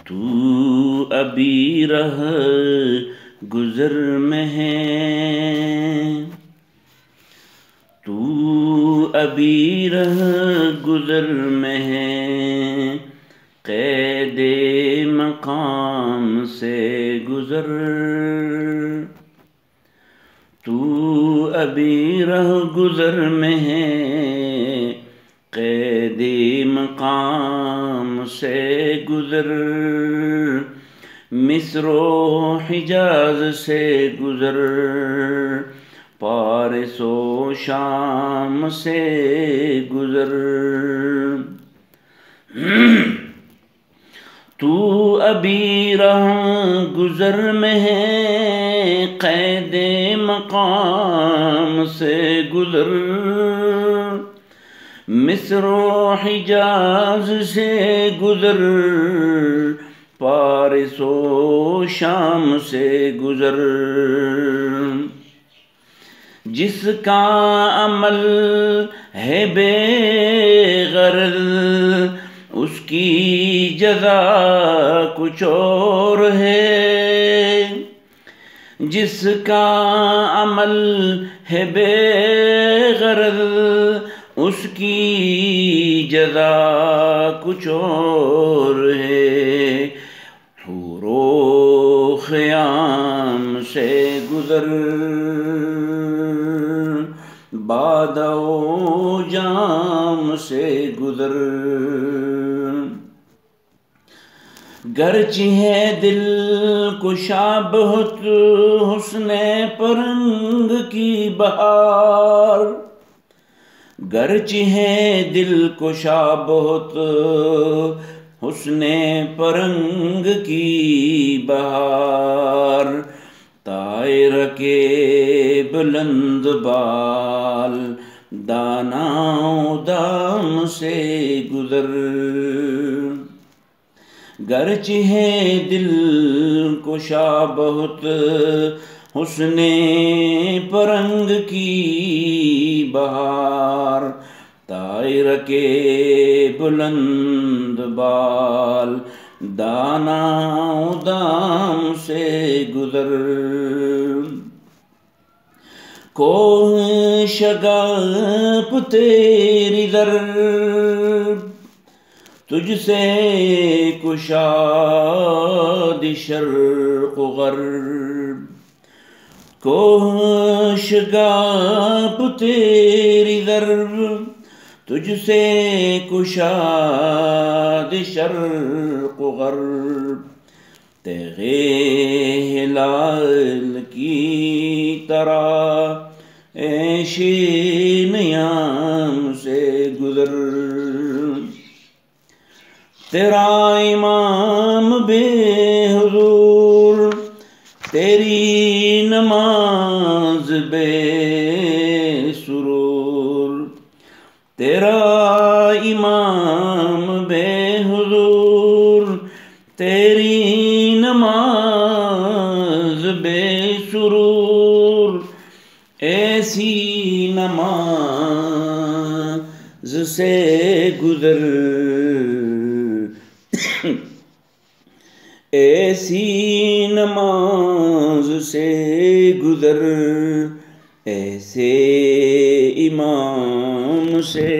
تو ابھی رہ گزر میں ہے، تو ابھی رہ گزر میں ہے، قید مقام سے گزر، تو ابھی رہ گزر میں ہے، قید مقام سے گزر، مصر و حجاز سے گزر، فارس و شام سے گزر، تو ابھی راہ گزر میں ہے، قید مقام سے گزر، مصر و حجاز سے گزر، فارس و شام سے گزر، جس کا عمل ہے بے غرض اس کی جزا کچھ اور ہے، جس کا عمل ہے بے غرض اس کی جزا کچھ اور ہے، حور و خیام سے گزر، باده و جام سے گزر، گرچہ ہے دل کشا بہت حسن پرنگ کی بہار، گرچہ ہے دل کشا بہت حسن پرنگ کی بہار، طائر کے بلند بال دانا و دام سے گزر، گرچہ ہے دل کشا بہت حسن پرنگ کی بہار، طائر کے بلند بال دانا و دام سے گزر، کوہ شگاف تیری در تجھ سے کشاد شرق و غرب، کوہ شگاف تیری در تجھ سے کشاد شرق و غرب، تیغ ہلال کی طرح عیش نیام سے گزر، تیرا امام بے حضور تیری نماز بے سرور، تیرا امام بے حضور تیری نماز بے سرور، ایسی نماز سے گزر، ایسی نماز سے گزر، ایسے امام سے